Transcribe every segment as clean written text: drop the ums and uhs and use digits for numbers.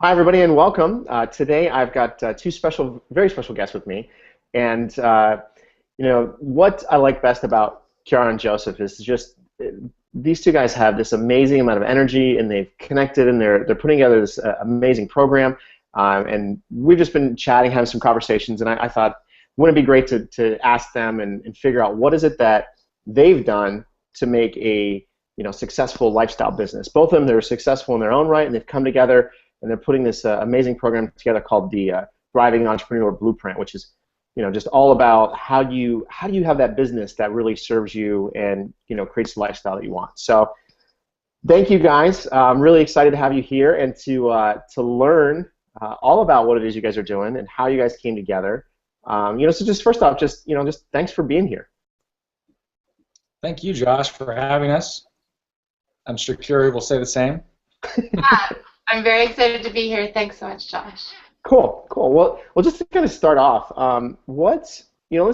Hi, everybody, and welcome. Today, I've got two very special guests with me, and what I like best about Ciara and Joseph is just these two guys have this amazing amount of energy, and they've connected, and they're putting together this amazing program. And we've just been chatting, having some conversations, and I thought, wouldn't it be great to ask them and figure out what is it that they've done to make a successful lifestyle business. Both of them, they're successful in their own right, and they've come together and they're putting this amazing program together called the Thriving Entrepreneur Blueprint, which is just all about how do you have that business that really serves you and creates the lifestyle that you want. So thank you guys. I'm really excited to have you here and to learn all about what it is you guys are doing and how you guys came together. So just first off, just thanks for being here. Thank you, Josh, for having us. I'm sure Ciara will say the same. Yeah, I'm very excited to be here. Thanks so much, Josh. Cool. Well, just to kind of start off, let's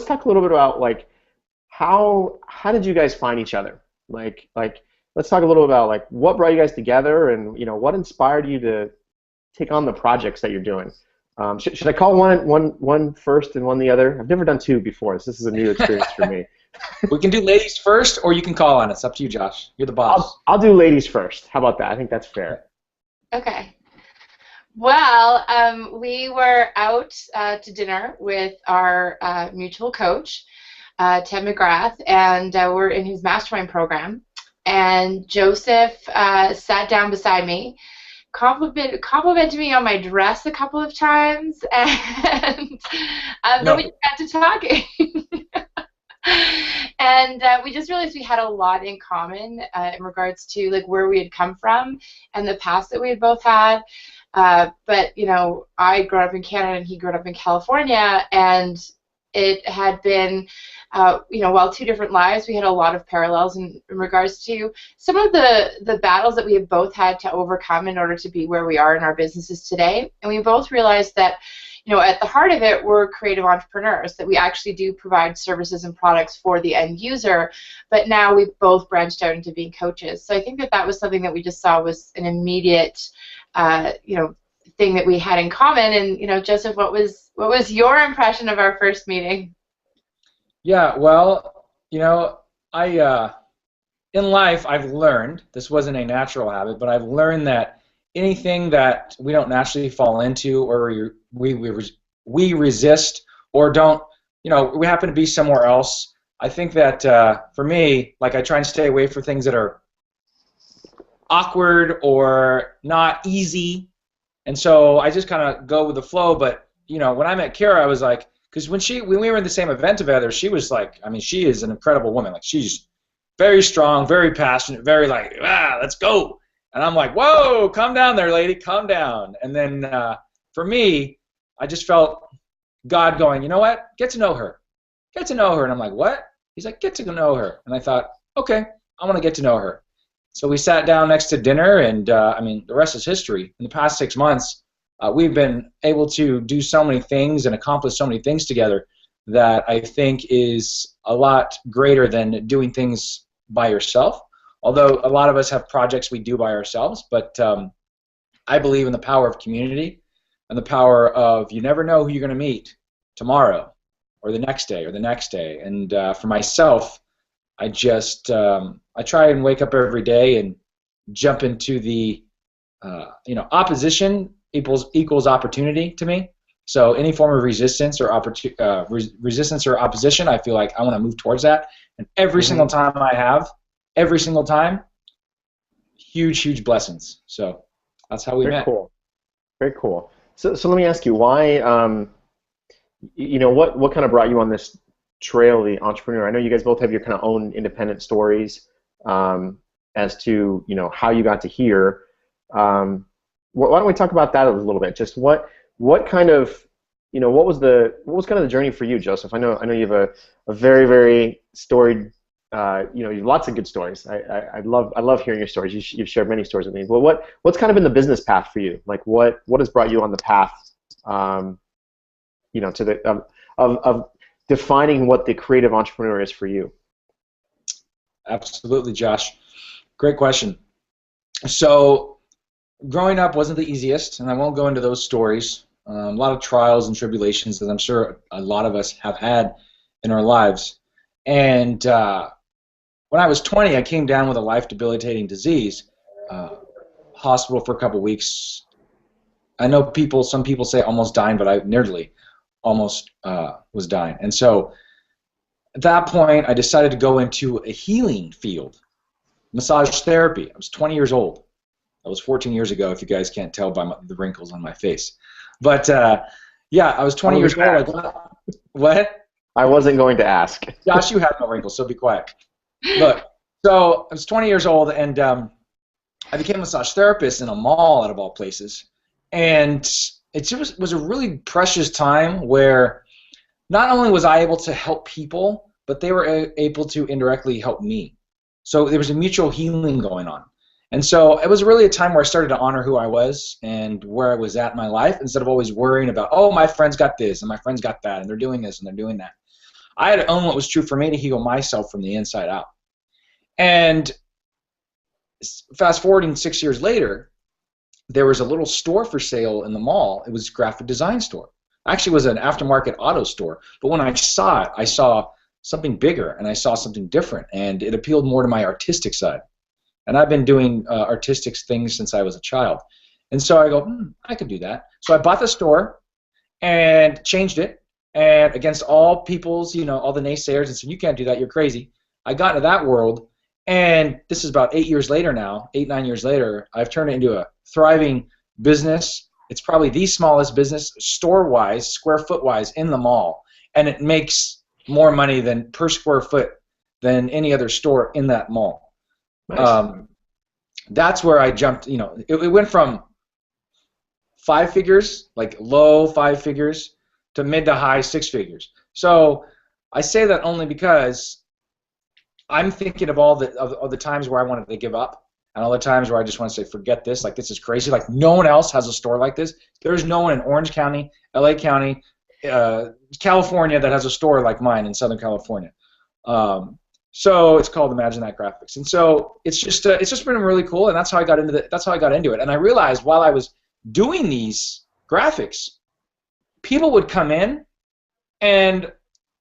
talk a little bit about how did you guys find each other? Let's talk a little about what brought you guys together and what inspired you to take on the projects that you're doing. Should I call one first and one the other? I've never done two before, so this is a new experience for me. We can do ladies first, or you can call on it. It's up to you, Josh. You're the boss. I'll do ladies first. How about that? I think that's fair. Okay. Well, we were out to dinner with our mutual coach, Ted McGrath, and we're in his mastermind program. And Joseph sat down beside me, complimented me on my dress a couple of times, and then we just got to talking. And we just realized we had a lot in common in regards to where we had come from and the past that we had both had. But I grew up in Canada and he grew up in California, and it had been while two different lives, we had a lot of parallels in regards to some of the battles that we have both had to overcome in order to be where we are in our businesses today. And we both realized that at the heart of it, we're creative entrepreneurs, that we actually do provide services and products for the end user, but now we've both branched out into being coaches. So I think that was something that we just saw was an immediate, thing that we had in common. And, Joseph, what was your impression of our first meeting? Yeah, well, I in life I've learned, this wasn't a natural habit, but I've learned that anything that we don't naturally fall into, or we resist, or don't, we happen to be somewhere else. I think that for me, I try and stay away from things that are awkward or not easy, and so I just kind of go with the flow. But when I met Ciara, I was like, because when we were in the same event together, she was she is an incredible woman. She's very strong, very passionate, very let's go. And I'm like, whoa, calm down there, lady, calm down. And then for me, I just felt God going, you know what? Get to know her. Get to know her. And I'm like, what? He's like, get to know her. And I thought, okay, I want to get to know her. So we sat down next to dinner, and the rest is history. In the past 6 months, we've been able to do so many things and accomplish so many things together that I think is a lot greater than doing things by yourself. Although a lot of us have projects we do by ourselves, but I believe in the power of community and the power of you never know who you're going to meet tomorrow or the next day or the next day. And for myself, I just I try and wake up every day and jump into the opposition equals opportunity to me. So any form of resistance or resistance or opposition, I feel like I want to move towards that. And every single time I have. Every single time, huge blessings. So that's how we met. Cool. Very cool. So let me ask you, why, what kind of brought you on this trail of the entrepreneur? I know you guys both have your kind of own independent stories as to, how you got to here. Why don't we talk about that a little bit? Just what kind of, what was kind of the journey for you, Joseph? I know you have a very, very storied you have lots of good stories. I love hearing your stories. You've shared many stories with me. But what's kind of been the business path for you? What has brought you on the path, to the of defining what the creative entrepreneur is for you? Absolutely, Josh. Great question. So growing up wasn't the easiest, and I won't go into those stories. A lot of trials and tribulations that I'm sure a lot of us have had in our lives. And when I was 20, I came down with a life-debilitating disease. Hospital for a couple weeks. I know some people say almost dying, but I nearly almost was dying. And so at that point, I decided to go into a healing field, massage therapy. I was 20 years old. That was 14 years ago, if you guys can't tell by the wrinkles on my face. But yeah, I was 20 years old. What? I wasn't going to ask. Josh, you have no wrinkles, so be quiet. Look, so I was 20 years old, and I became a massage therapist in a mall, out of all places. And it just was a really precious time where not only was I able to help people, but they were able to indirectly help me. So there was a mutual healing going on. And so it was really a time where I started to honor who I was and where I was at in my life, instead of always worrying about, oh, my friend's got this and my friend's got that and they're doing this and they're doing that. I had to own what was true for me to heal myself from the inside out. And fast forwarding 6 years later, there was a little store for sale in the mall. It was a graphic design store. Actually, it was an aftermarket auto store. But when I saw it, I saw something bigger and I saw something different, and it appealed more to my artistic side. And I've been doing artistic things since I was a child. And so I go, I could do that. So I bought the store and changed it, and against all people's, all the naysayers, and said, you can't do that, you're crazy. I got into that world, and this is about 8 years later now, 9 years later, I've turned it into a thriving business. It's probably the smallest business, store-wise, square foot-wise, in the mall, and it makes more money than per square foot than any other store in that mall. Nice. That's where I jumped. It went from 5 figures, like low 5 figures, to mid to high 6 figures. So I say that only because I'm thinking of all the times where I wanted to give up, and all the times where I just want to say, forget this, like this is crazy, like no one else has a store like this. There's no one in Orange County, LA County, California that has a store like mine in Southern California. So it's called Imagine That Graphics, and so it's just been really cool, and that's how I got into it. And I realized while I was doing these graphics, people would come in, and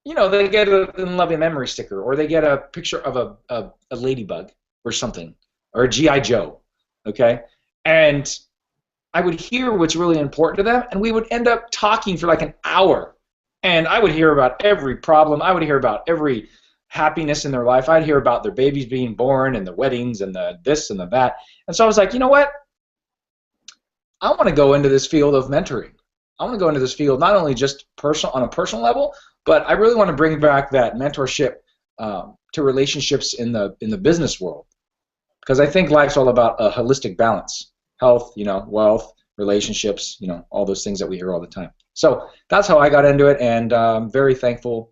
they get a Love You Memory sticker, or they get a picture of a ladybug or something, or a G.I. Joe, okay? And I would hear what's really important to them, and we would end up talking for like an hour, and I would hear about every problem. I would hear about every happiness in their life. I'd hear about their babies being born and the weddings and the this and the that. And so I was like, you know what? I want to go into this field of mentoring. I want to go into this field not only just on a personal level, but I really want to bring back that mentorship to relationships in the business world, because I think life's all about a holistic balance: health, wealth, relationships, all those things that we hear all the time. So that's how I got into it, and I'm very thankful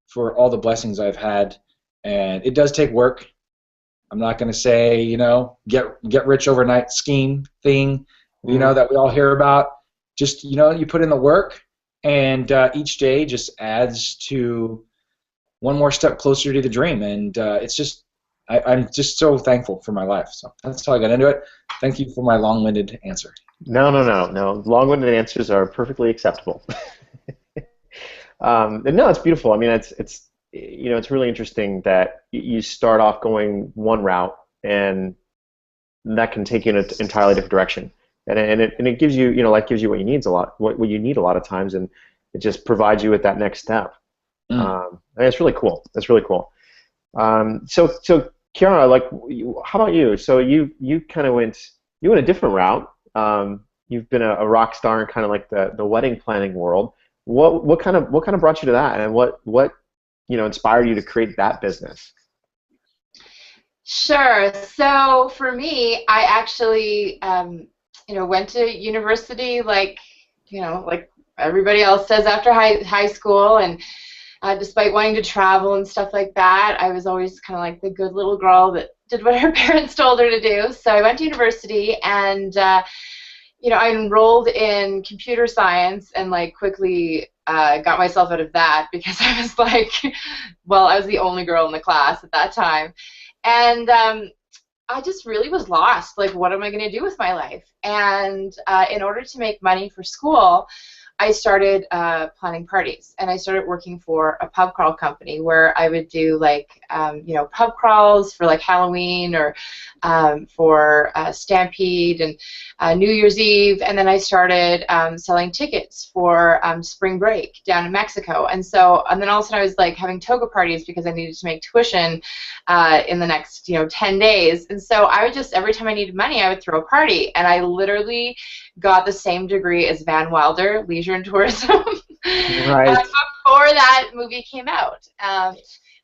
for all the blessings I've had. And it does take work. I'm not going to say, get rich overnight scheme thing, that we all hear about. Just, you put in the work, and each day just adds to one more step closer to the dream. And it's just, I'm just so thankful for my life. So that's how I got into it. Thank you for my long-winded answer. No. Long-winded answers are perfectly acceptable. And no, it's beautiful. I mean, it's really interesting that you start off going one route, and that can take you in an entirely different direction. And it gives you, life gives you what you need what you need a lot of times, and it just provides you with that next step. And it's really cool. That's really cool. So Ciara, how about you? So you kind of went a different route. You've been a rock star in kind of like the wedding planning world. What kind of brought you to that, and what inspired you to create that business? Sure. So for me, I actually went to university like everybody else does after high school, and despite wanting to travel and stuff like that, I was always kind of like the good little girl that did what her parents told her to do. So I went to university, and I enrolled in computer science, and quickly got myself out of that because I was I was the only girl in the class at that time. And I just really was lost. Like, what am I going to do with my life? And in order to make money for school, I started planning parties, and I started working for a pub crawl company where I would do like pub crawls for like Halloween or for Stampede and New Year's Eve, and then I started selling tickets for spring break down in Mexico, and then all of a sudden I was like having toga parties because I needed to make tuition in the next 10 days, and so I would just, every time I needed money, I would throw a party, and I literally got the same degree as Van Wilder, leisure and tourism, Right. before that movie came out.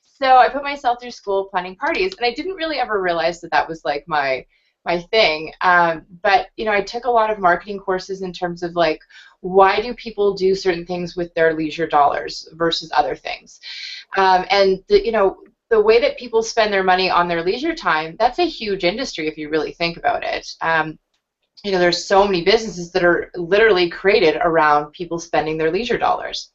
So I put myself through school planning parties, and I didn't really ever realize that that was like my thing. But I took a lot of marketing courses in terms of like, why do people do certain things with their leisure dollars versus other things, and the way that people spend their money on their leisure time, that's a huge industry if you really think about it. There's so many businesses that are literally created around people spending their leisure dollars.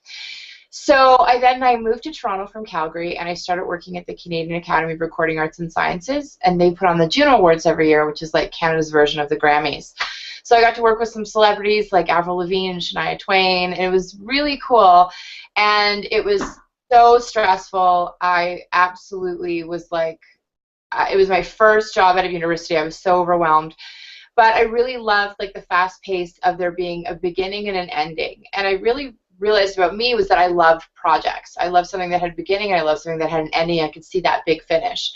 So I moved to Toronto from Calgary, and I started working at the Canadian Academy of Recording Arts and Sciences, and they put on the Juno Awards every year, which is like Canada's version of the Grammys. So I got to work with some celebrities like Avril Lavigne and Shania Twain, and it was really cool, and it was so stressful. I absolutely was like, it was my first job out of university. I was so overwhelmed. But I really loved like the fast pace of there being a beginning and an ending. And I really realized about me was that I loved projects. I loved something that had a beginning, and I loved something that had an ending. I could see that big finish.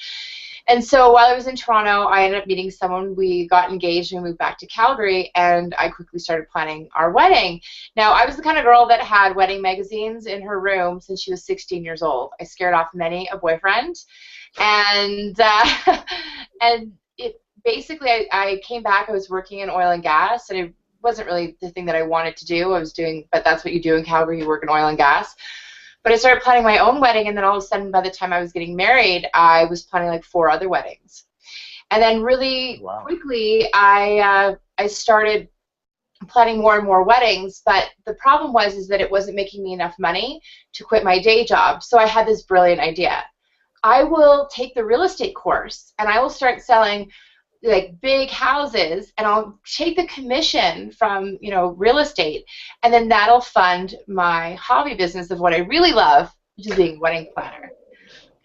And so while I was in Toronto, I ended up meeting someone. We got engaged and moved back to Calgary, and I quickly started planning our wedding. Now, I was the kind of girl that had wedding magazines in her room since she was 16 years old. I scared off many a boyfriend. And basically, I came back. I was working in oil and gas, and it wasn't really the thing that I wanted to do. But that's what you do in Calgary. You work in oil and gas. But I started planning my own wedding, and then all of a sudden, by the time I was getting married, I was planning like 4 other weddings. And then really quickly, I started planning more and more weddings. But the problem is that it wasn't making me enough money to quit my day job. So I had this brilliant idea. I will take the real estate course, and I will start selling like big houses, and I'll take the commission from real estate, and then that'll fund my hobby business of what I really love, which is being a wedding planner.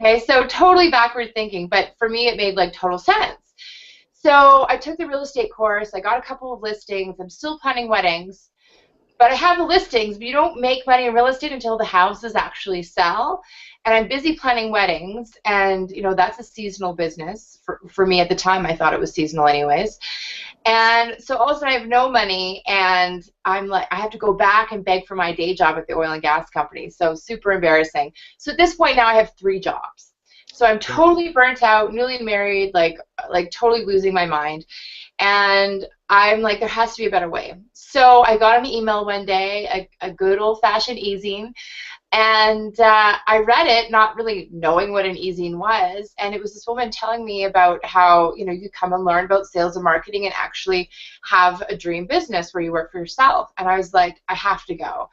Okay, so totally backward thinking, but for me it made like total sense. So I took the real estate course, I got a couple of listings, I'm still planning weddings, but I have the listings, but you don't make money in real estate until the houses actually sell. And I'm busy planning weddings, and that's a seasonal business. For me at the time, I thought it was seasonal anyways. And so all of a sudden I have no money, and I'm like, I have to go back and beg for my day job at the oil and gas company. So super embarrassing. So at this point now I have 3 jobs. So I'm totally burnt out, newly married, like totally losing my mind. And I'm like, there has to be a better way. So I got an email one day, a good old-fashioned e-zine, and I read it, not really knowing what an e-zine was, and it was this woman telling me about how you come and learn about sales and marketing and actually have a dream business where you work for yourself. And I was like, I have to go.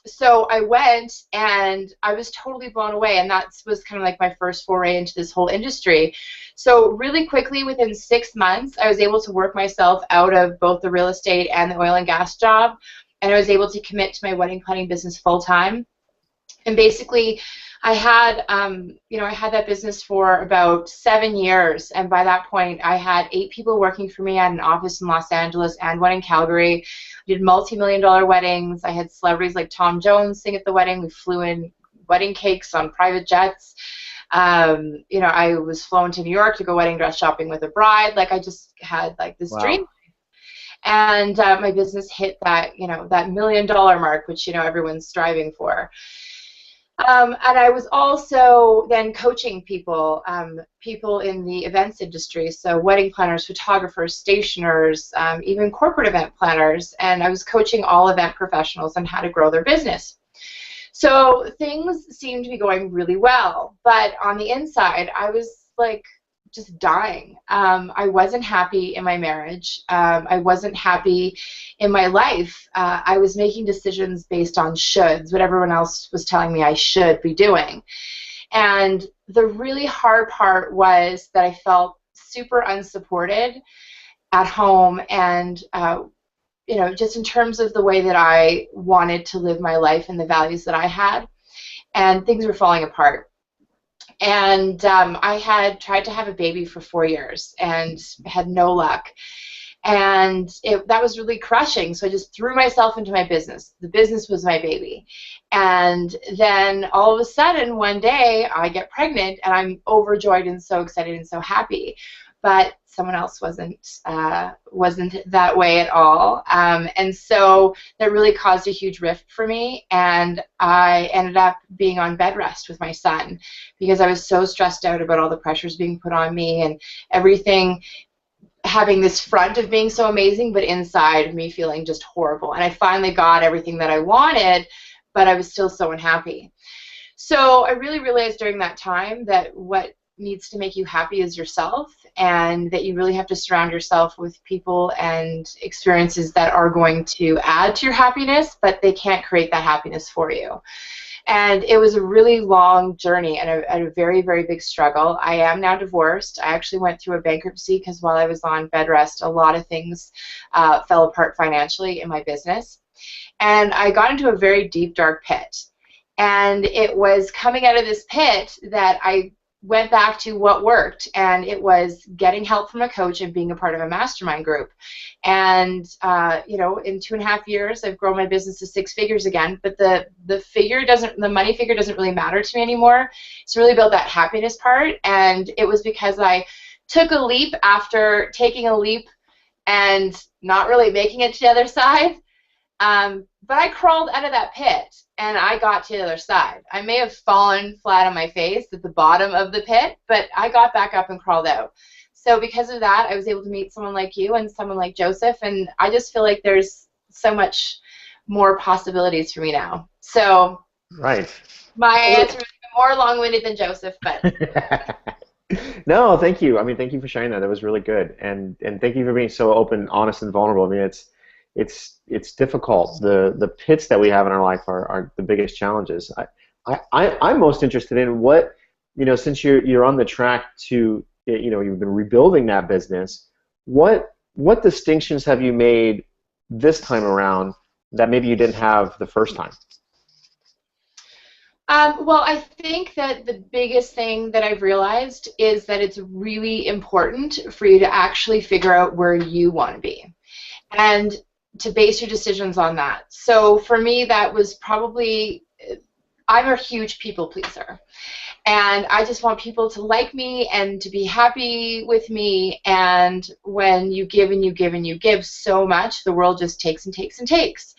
So I went, and I was totally blown away, and that was kind of like my first foray into this whole industry. So really quickly, within 6 months, I was able to work myself out of both the real estate and the oil and gas job, and I was able to commit to my wedding planning business full time. And basically, I had that business for about 7 years, and by that point, I had 8 people working for me. I had an office in Los Angeles and one in Calgary. I did multi-million-dollar weddings. I had celebrities like Tom Jones sing at the wedding. We flew in wedding cakes on private jets. I was flown to New York to go wedding dress shopping with a bride. Like, I just had like this dream. And my business hit that, that $1 million mark, which, everyone's striving for. And I was also then coaching people in the events industry, so wedding planners, photographers, stationers, even corporate event planners, and I was coaching all event professionals on how to grow their business. So things seemed to be going really well, but on the inside, I was like just dying. I wasn't happy in my marriage. I wasn't happy in my life. I was making decisions based on shoulds, what everyone else was telling me I should be doing. And the really hard part was that I felt super unsupported at home, and you know, just in terms of the way that I wanted to live my life and the values that I had, and things were falling apart. And I had tried to have a baby for 4 years and had no luck. And that was really crushing, so I just threw myself into my business. The business was my baby. And then all of a sudden, one day, I get pregnant, and I'm overjoyed and so excited and so happy. But someone else wasn't that way at all, and so that really caused a huge rift for me, and I ended up being on bed rest with my son because I was so stressed out about all the pressures being put on me and everything having this front of being so amazing, but inside me feeling just horrible. And I finally got everything that I wanted, but I was still so unhappy. So I really realized during that time that what needs to make you happy is yourself, and that you really have to surround yourself with people and experiences that are going to add to your happiness, but they can't create that happiness for you. And it was a really long journey and a very, very big struggle. I am now divorced. I actually went through a bankruptcy because while I was on bed rest, a lot of things fell apart financially in my business. And I got into a very deep, dark pit. And it was coming out of this pit that I went back to what worked, and it was getting help from a coach and being a part of a mastermind group. And you know, in 2.5 years, I've grown my business to 6 figures again. But the money figure doesn't really matter to me anymore. It's really about that happiness part, and it was because I took a leap after taking a leap and not really making it to the other side. But I crawled out of that pit, and I got to the other side. I may have fallen flat on my face at the bottom of the pit, but I got back up and crawled out. So because of that, I was able to meet someone like you and someone like Joseph, and I just feel like there's so much more possibilities for me now. So right. My answer is more long-winded than Joseph, but... No, thank you. I mean, thank you for sharing that. That was really good, and thank you for being so open, honest, and vulnerable. I mean, it's difficult. The pits that we have in our life are the biggest challenges. I'm most interested in what, you know, since you're on the track to, you know, you've been rebuilding that business, what distinctions have you made this time around that maybe you didn't have the first time? Well, I think that the biggest thing that I've realized is that it's really important for you to actually figure out where you want to be and to base your decisions on that. So for me, that was probably, I'm a huge people pleaser. And I just want people to like me and to be happy with me. And when you give and you give and you give so much, the world just takes and takes and takes.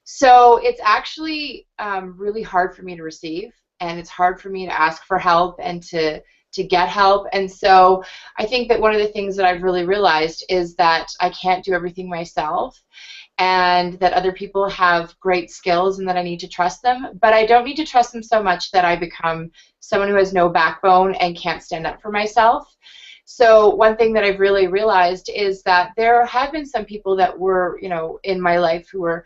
So it's actually really hard for me to receive, and it's hard for me to ask for help and to get help. And so I think that one of the things that I've really realized is that I can't do everything myself, and that other people have great skills and that I need to trust them, but I don't need to trust them so much that I become someone who has no backbone and can't stand up for myself. So one thing that I've really realized is that there have been some people that were, you know, in my life who were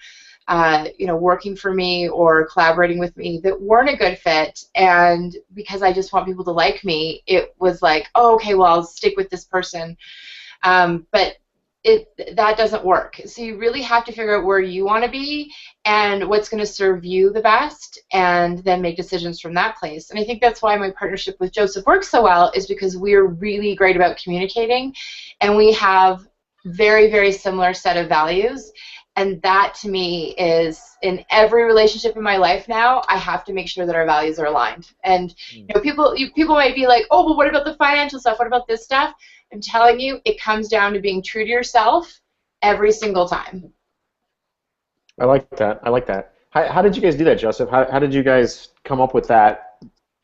you know, working for me or collaborating with me that weren't a good fit, and because I just want people to like me, it was like, oh, okay, well, I'll stick with this person, but that doesn't work. So you really have to figure out where you want to be and what's going to serve you the best, and then make decisions from that place. And I think that's why my partnership with Joseph works so well, is because we're really great about communicating, and we have very, very similar set of values. And that, to me, is in every relationship in my life now, I have to make sure that our values are aligned. And you know, people might be like, oh, but what about the financial stuff? What about this stuff? I'm telling you, it comes down to being true to yourself every single time. I like that. I like that. How did you guys do that, Joseph? How did you guys come up with that?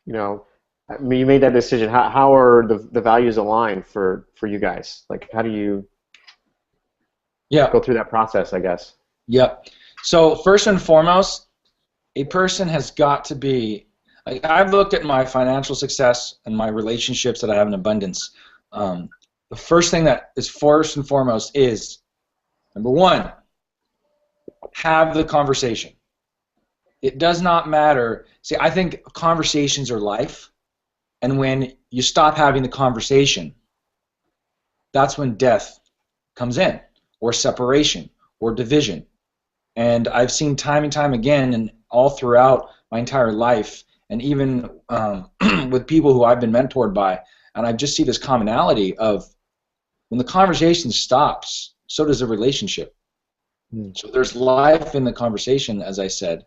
You know, I mean, you made that decision. How are the values aligned for you guys? Like, how do you go through that process, I guess? Yep. So first and foremost, a person has got to be, like, I've looked at my financial success and my relationships that I have in abundance. The first thing that is first and foremost is, number one, have the conversation. It does not matter. See, I think conversations are life, and when you stop having the conversation, that's when death comes in, or separation, or division. And I've seen time and time again, and all throughout my entire life, and even with people who I've been mentored by, and I just see this commonality of when the conversation stops, so does the relationship. So there's life in the conversation, as I said.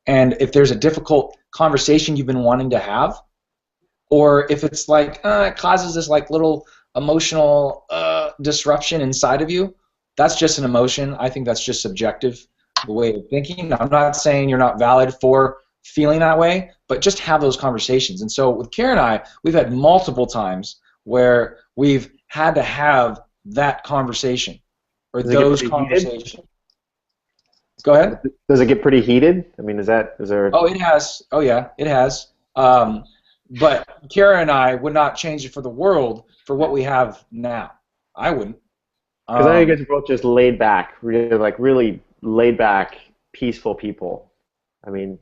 And if there's a difficult conversation you've been wanting to have, or if it's like it causes this like little emotional disruption inside of you, that's just an emotion. I think that's just subjective, the way of thinking. I'm not saying you're not valid for feeling that way, but just have those conversations. And so with Ciara and I, we've had multiple times where we've had to have that conversation, or those conversations. Go ahead. Does it get pretty heated? I mean, is there? Oh, it has. Oh, yeah, it has. But Ciara and I would not change it for the world for what we have now. I wouldn't. Because I know you guys are both just laid back, really laid back, peaceful people. I mean.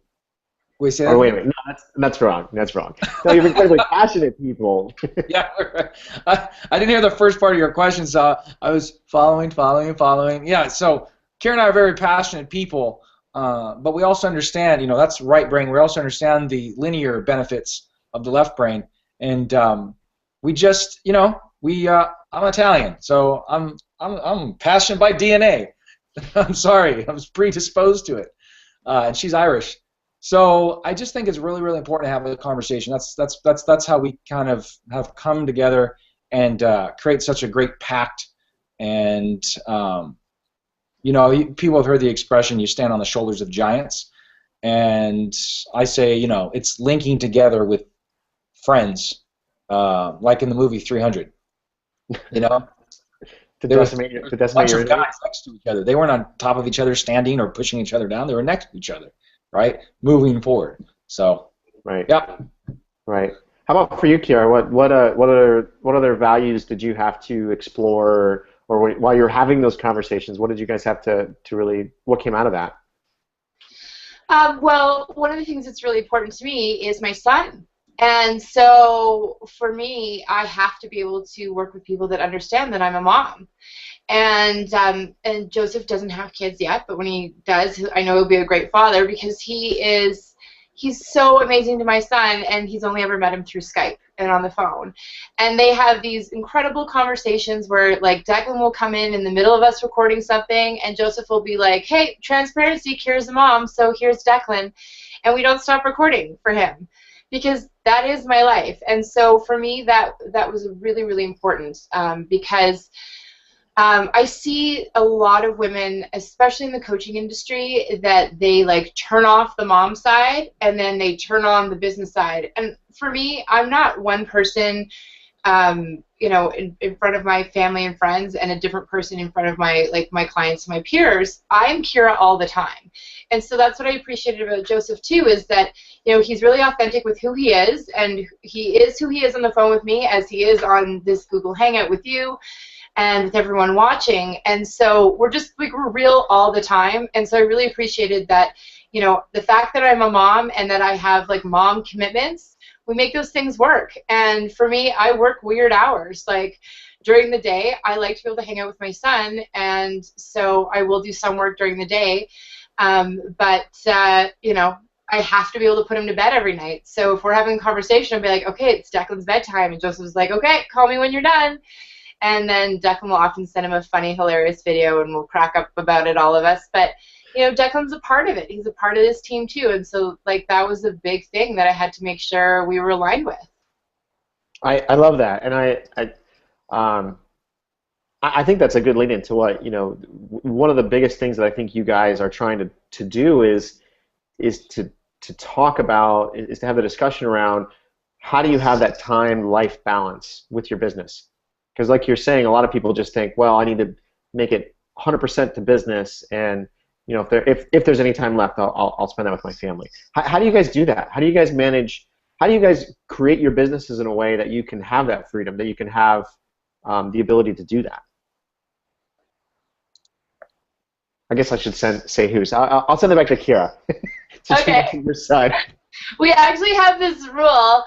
Wait a minute. No, that's wrong. That's wrong. No, you're incredibly passionate people. Yeah, I didn't hear the first part of your question, so I was following. Yeah, so Ciara and I are very passionate people, but we also understand, that's right brain. We also understand the linear benefits of the left brain, and we just, I'm Italian, so I'm passionate by DNA. I'm sorry, I was predisposed to it, and she's Irish. So I just think it's really, really important to have a conversation. That's how we kind of have come together and create such a great pact. And people have heard the expression, "You stand on the shoulders of giants," and I say, it's linking together with friends, like in the movie 300. To decimate your guys next to each other. They weren't on top of each other, standing or pushing each other down. They were next to each other. Right, moving forward. So, right. Yep. Right. How about for you, Ciara? What other values did you have to explore, or while you're having those conversations, what did you guys have to really? What came out of that? Well, one of the things that's really important to me is my son. And so for me, I have to be able to work with people that understand that I'm a mom. And Joseph doesn't have kids yet, but when he does, I know he'll be a great father because he's so amazing to my son, and he's only ever met him through Skype and on the phone. And they have these incredible conversations where, like, Declan will come in the middle of us recording something, and Joseph will be like, "Hey, transparency, Ciara's the mom, so here's Declan," and we don't stop recording for him because that is my life. And so for me, that was really, really important because I see a lot of women, especially in the coaching industry, that they like turn off the mom side and then they turn on the business side. And for me, I'm not one person, in front of my family and friends, and a different person in front of my clients, my peers. I'm Ciara all the time. And so that's what I appreciated about Joseph too, is that he's really authentic with who he is, and he is who he is on the phone with me, as he is on this Google Hangout with you and with everyone watching. And so we're real all the time. And so I really appreciated that, the fact that I'm a mom and that I have like mom commitments, we make those things work. And for me, I work weird hours. Like during the day, I like to be able to hang out with my son, and so I will do some work during the day. But I have to be able to put him to bed every night. So if we're having a conversation, I'll be like, "Okay, it's Declan's bedtime," and Joseph's like, "Okay, call me when you're done." And then Declan will often send him a funny, hilarious video, and we'll crack up about it, all of us. But Declan's a part of it. He's a part of this team too, and so like that was a big thing that I had to make sure we were aligned with. I love that, and I think that's a good lead into what one of the biggest things that I think you guys are trying to do is to talk about, is to have the discussion around how do you have that time-life balance with your business. Because like you're saying, a lot of people just think, well, I need to make it 100% to business, and if there's any time left, I'll spend that with my family. How do you guys do that? How do you guys manage? How do you guys create your businesses in a way that you can have that freedom, that you can have the ability to do that? I guess I should say who's. I'll send it back to Ciara. Okay. Your side. We actually have this rule,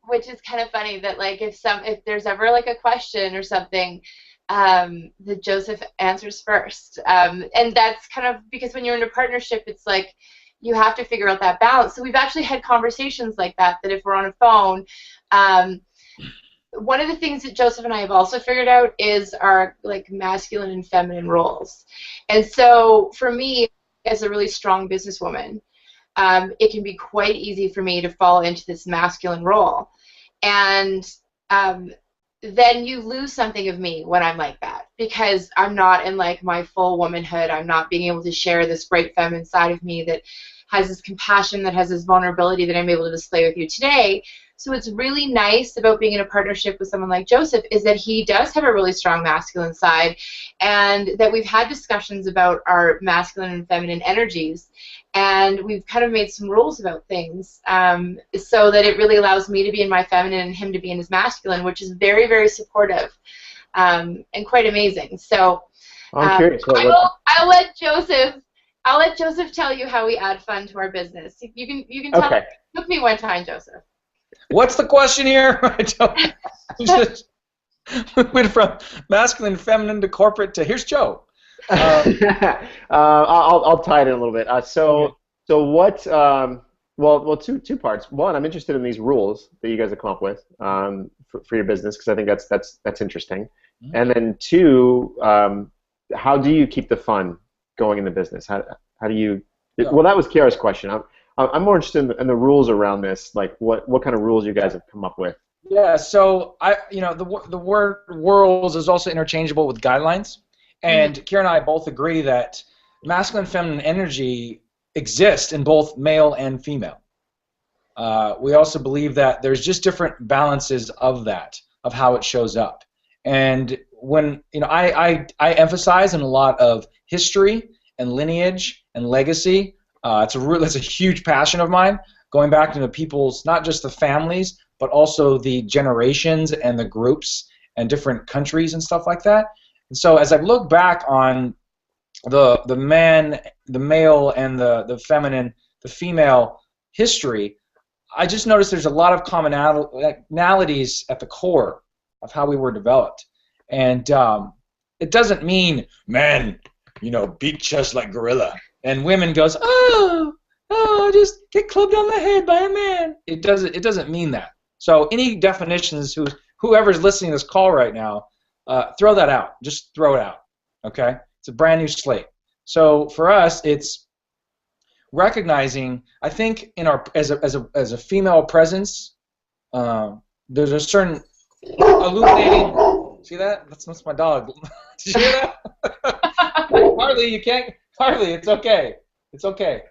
which is kind of funny, that like if there's ever like a question or something, that Joseph answers first, and that's kind of because when you're in a partnership, it's like you have to figure out that balance. So we've actually had conversations like that. That if we're on a phone, one of the things that Joseph and I have also figured out is our like masculine and feminine roles, and so for me, as a really strong businesswoman, it can be quite easy for me to fall into this masculine role. And then you lose something of me when I'm like that, because I'm not in like my full womanhood. I'm not being able to share this great feminine side of me that has this compassion, that has this vulnerability that I'm able to display with you today. So what's really nice about being in a partnership with someone like Joseph is that he does have a really strong masculine side, and that we've had discussions about our masculine and feminine energies, and we've kind of made some rules about things, so that it really allows me to be in my feminine and him to be in his masculine, which is very, very supportive, and quite amazing. So I'm curious. I'll let Joseph tell you how we add fun to our business. You can tell. Okay. It took me one time, Joseph. What's the question here? We went from masculine and feminine to corporate to here's Joe. I'll tie it in a little bit. So what? Well, two parts. One, I'm interested in these rules that you guys have come up with for your business, because I think that's interesting. Mm-hmm. And then two, how do you keep the fun going in the business? How do you? Well, that was Ciara's question. I'm more interested in the rules around this. Like, what kind of rules you guys have come up with? Yeah, so the word rules is also interchangeable with guidelines, and Ciara and I both agree that masculine and feminine energy exist in both male and female. We also believe that there's just different balances of that, of how it shows up. And when I emphasize in a lot of history and lineage and legacy. That's a huge passion of mine, going back to the people's, not just the families, but also the generations and the groups and different countries and stuff like that. And so as I look back on the male and the feminine, the female history, I just noticed there's a lot of commonalities at the core of how we were developed. And it doesn't mean men, beat chest like gorilla. And women goes, just get clubbed on the head by a man. It doesn't mean that. So any definitions, whoever's listening to this call right now, throw that out. Just throw it out. Okay? It's a brand new slate. So for us, it's recognizing. I think in our as a female presence, there's a certain illuminating. See that? That's my dog. Did you hear that? Harley, you can't. Harley, it's okay. It's okay.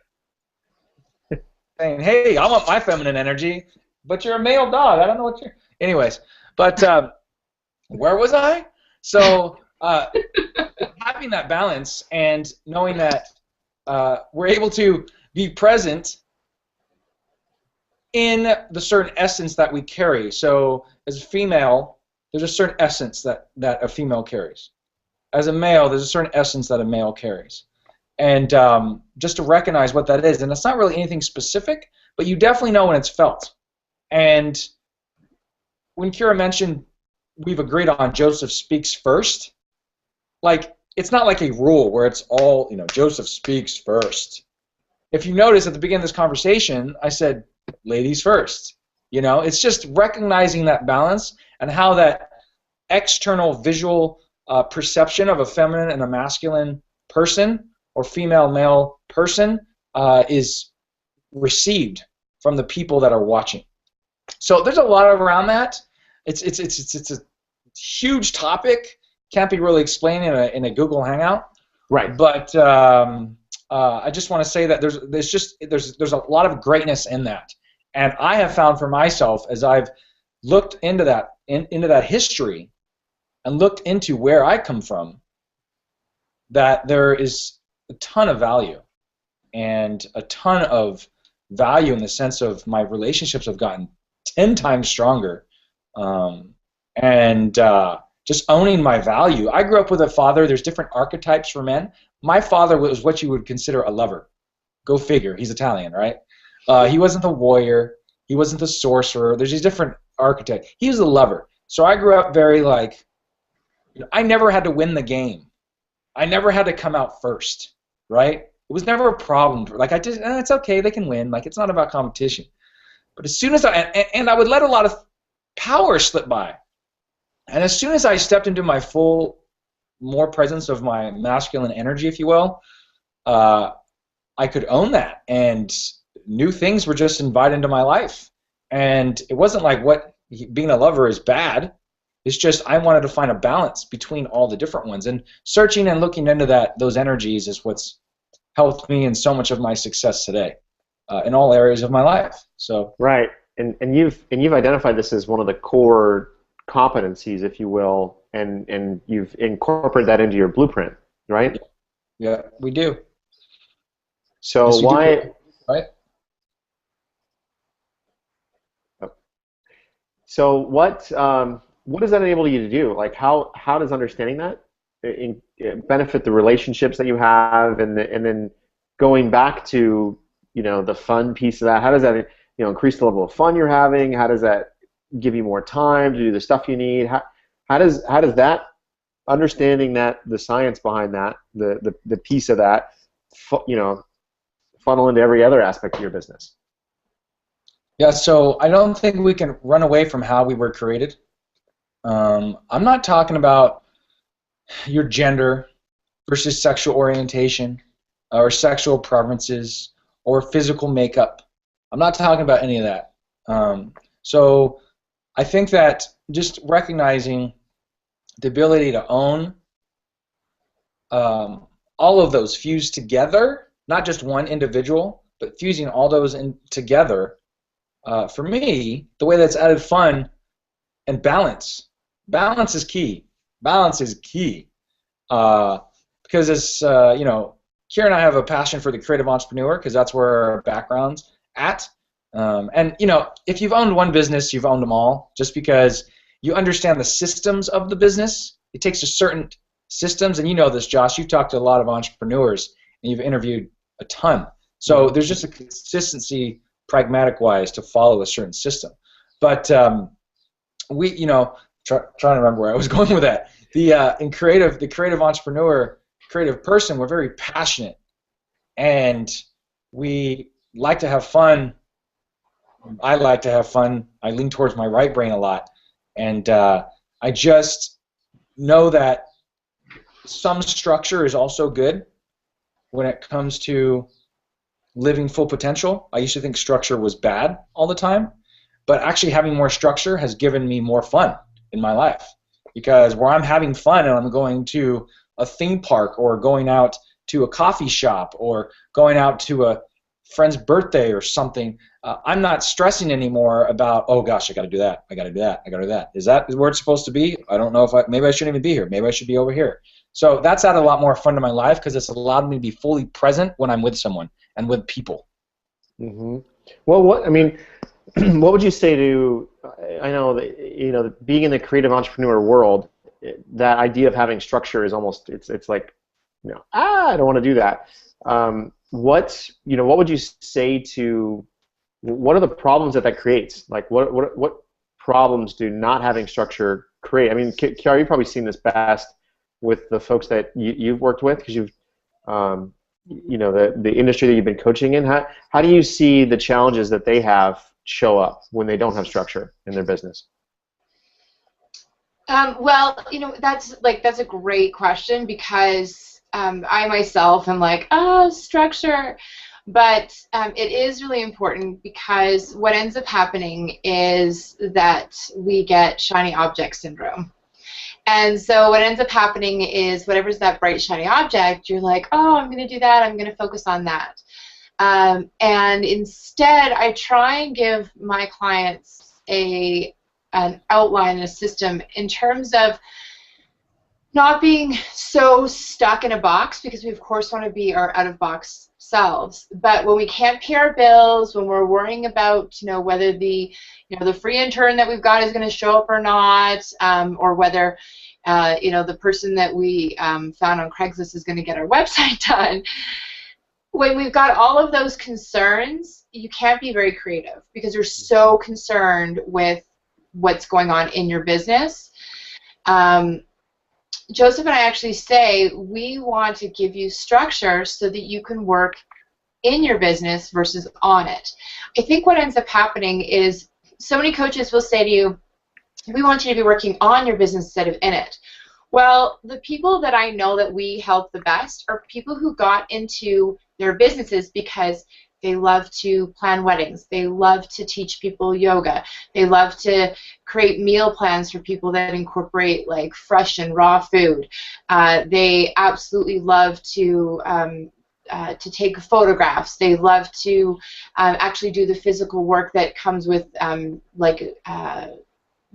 Saying, hey, I want my feminine energy, but you're a male dog. I don't know what you're. Anyways, but where was I? So having that balance and knowing that we're able to be present in the certain essence that we carry. So as a female, there's a certain essence that a female carries. As a male, there's a certain essence that a male carries. And just to recognize what that is, and it's not really anything specific, but you definitely know when it's felt. And when Ciara mentioned we've agreed on Joseph speaks first, like it's not like a rule where it's all, Joseph speaks first. If you notice at the beginning of this conversation, I said ladies first. It's just recognizing that balance and how that external visual perception of a feminine and a masculine person or female-male person is received from the people that are watching. So there's a lot around that. It's a huge topic. Can't be really explained in a Google Hangout. Right. But I just want to say that there's a lot of greatness in that, and I have found for myself as I've looked into that history and looked into where I come from, that there is a ton of value, and a ton of value in the sense of my relationships have gotten 10 times stronger, and just owning my value. I grew up with a father. There's different archetypes for men. My father was what you would consider a lover. Go figure. He's Italian, right? He wasn't the warrior. He wasn't the sorcerer. There's these different archetypes. He was the lover. So I grew up very like, I never had to win the game. I never had to come out first, right? It was never a problem. Like I just, it's okay, they can win. Like it's not about competition. But as soon as and I would let a lot of power slip by. And as soon as I stepped into my full, more presence of my masculine energy, if you will, I could own that. And new things were just invited into my life. And it wasn't like being a lover is bad. It's just I wanted to find a balance between all the different ones. And searching and looking into those energies is what's helped me in so much of my success today, in all areas of my life. So right, and you've identified this as one of the core competencies, if you will, and you've incorporated that into your blueprint, right? Yeah, we do. So yes, why? do. Right. So what does that enable you to do? Like how does understanding that benefit the relationships that you have, and then going back to the fun piece of that? How does that increase the level of fun you're having? How does that give you more time to do the stuff you need? How does that understanding that the science behind that the piece of that funnel into every other aspect of your business? Yeah, so I don't think we can run away from how we were created. I'm not talking about your gender versus sexual orientation or sexual preferences or physical makeup. I'm not talking about any of that. So I think that just recognizing the ability to own all of those fused together, not just one individual, but fusing all those in together, for me, the way that's added fun and balance. Balance is key. Balance is key. Because as Ciara and I have a passion for the creative entrepreneur, because that's where our background's at. And if you've owned one business, you've owned them all. Just because you understand the systems of the business, it takes a certain systems, and you know this, Josh. You've talked to a lot of entrepreneurs, and you've interviewed a ton. So there's just a consistency, pragmatic-wise, to follow a certain system. But we, trying to remember where I was going with that. The creative entrepreneur, creative person, we're very passionate, and we like to have fun. I like to have fun. I lean towards my right brain a lot, and I just know that some structure is also good when it comes to living full potential. I used to think structure was bad all the time, but actually having more structure has given me more fun in my life, because where I'm having fun and I'm going to a theme park or going out to a coffee shop or going out to a friend's birthday or something, I'm not stressing anymore about, oh gosh, I got to do that, I got to do that, I got to do that. Is that where it's supposed to be? I don't know if maybe I shouldn't even be here. Maybe I should be over here. So that's added a lot more fun to my life because it's allowed me to be fully present when I'm with someone and with people. Mm-hmm. Well, what would you say to? I know that being in the creative entrepreneur world, that idea of having structure is almost it's like I don't want to do that. What would you say to? What are the problems that creates? Like what problems do not having structure create? I mean, Ciara, you've probably seen this best with the folks that you've worked with, because you've the industry that you've been coaching in. How do you see the challenges that they have show up when they don't have structure in their business? Well, that's a great question, because I myself am like, structure. But it is really important, because what ends up happening is that we get shiny object syndrome. And so what ends up happening is whatever's that bright, shiny object, you're like, oh, I'm going to do that, I'm going to focus on that. And instead, I try and give my clients an outline, a system, in terms of not being so stuck in a box, because we, of course, want to be our out-of-box selves. But when we can't pay our bills, when we're worrying about, whether the free intern that we've got is going to show up or not, or whether, the person that we found on Craigslist is going to get our website done, when we've got all of those concerns, you can't be very creative because you're so concerned with what's going on in your business. Joseph and I actually say we want to give you structure so that you can work in your business versus on it. I think what ends up happening is so many coaches will say to you, we want you to be working on your business instead of in it. Well, the people that I know that we help the best are people who got into their businesses because they love to plan weddings. They love to teach people yoga. They love to create meal plans for people that incorporate like fresh and raw food. They absolutely love to take photographs. They love to actually do the physical work that comes with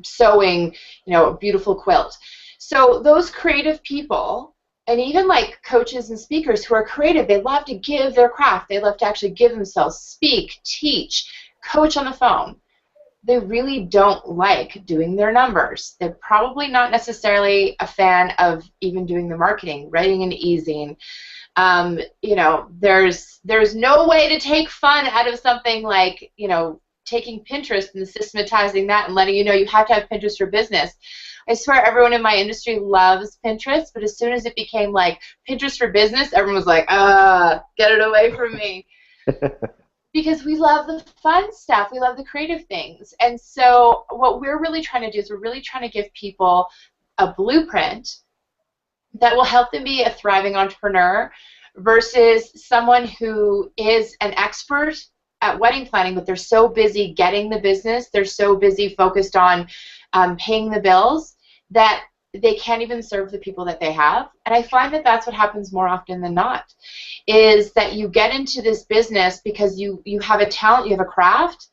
sewing, a beautiful quilt. So those creative people, and even like coaches and speakers who are creative, they love to give their craft. They love to actually give themselves, speak, teach, coach on the phone. They really don't like doing their numbers. They're probably not necessarily a fan of even doing the marketing, writing an e-zine. There's no way to take fun out of something like, taking Pinterest and systematizing that and letting you know you have to have Pinterest for business. I swear everyone in my industry loves Pinterest, but as soon as it became like Pinterest for business, everyone was like, get it away from me. Because we love the fun stuff. We love the creative things. And so what we're really trying to do is we're really trying to give people a blueprint that will help them be a thriving entrepreneur versus someone who is an expert at wedding planning, but they're so busy getting the business, they're so busy focused on paying the bills that they can't even serve the people that they have. And I find that that's what happens more often than not, is that you get into this business because you have a talent, you have a craft,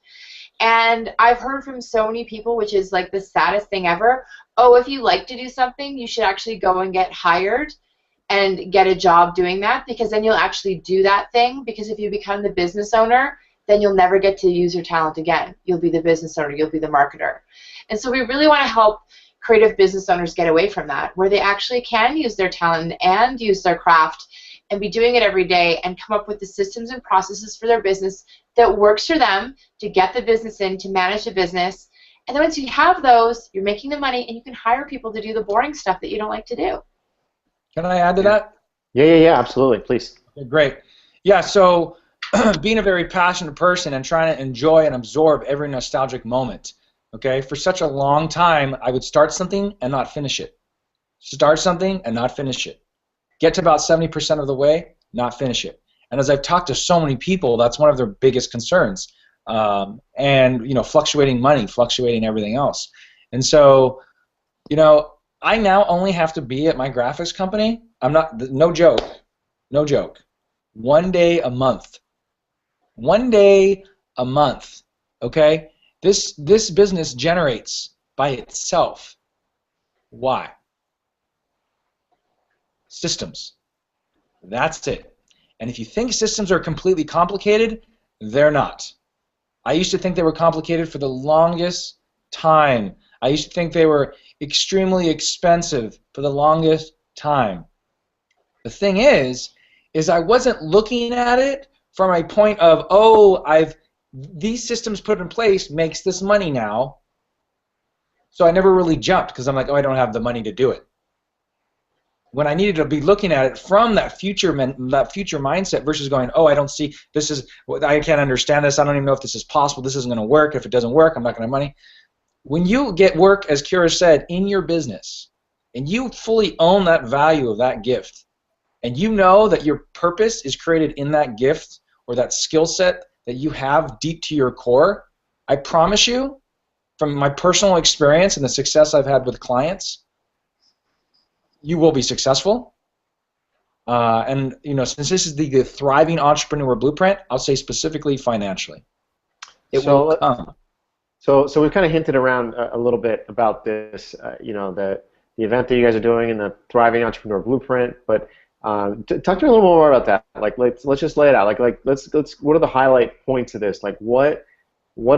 and I've heard from so many people, which is like the saddest thing ever, if you like to do something, you should actually go and get hired and get a job doing that, because then you'll actually do that thing, because if you become the business owner, then you'll never get to use your talent again. You'll be the business owner, you'll be the marketer. And so we really want to help creative business owners get away from that, where they actually can use their talent and use their craft and be doing it every day and come up with the systems and processes for their business that works for them to get the business in, to manage the business. And then once you have those, you're making the money and you can hire people to do the boring stuff that you don't like to do. Can I add to that? Yeah, absolutely, please. Okay, great. Yeah, so being a very passionate person and trying to enjoy and absorb every nostalgic moment. Okay, for such a long time, I would start something and not finish it. Start something and not finish it. Get to about 70% of the way, not finish it. And as I've talked to so many people, that's one of their biggest concerns. And fluctuating money, fluctuating everything else. And so, I now only have to be at my graphics company. No joke, 1 day a month. 1 day a month, okay? This business generates by itself. Why? Systems. That's it. And if you think systems are completely complicated, they're not. I used to think they were complicated for the longest time. I used to think they were extremely expensive for the longest time. The thing is I wasn't looking at it from a point of, these systems put in place makes this money now. So I never really jumped because I'm like, I don't have the money to do it. When I needed to be looking at it from that future mindset versus going, I don't see, I can't understand this, I don't even know if this is possible, this isn't going to work, if it doesn't work, I'm not going to have money. When you get work, as Ciara said, in your business, and you fully own that value of that gift, and you know that your purpose is created in that gift or that skill set that you have deep to your core, I promise you, from my personal experience and the success I've had with clients, you will be successful. And since this is the thriving entrepreneur blueprint, I'll say specifically financially. It will come. So we've kind of hinted around a little bit about this, the event that you guys are doing and the thriving entrepreneur blueprint. But talk to me a little more about that. Like, let's just lay it out. Let's what are the highlight points of this? Like, what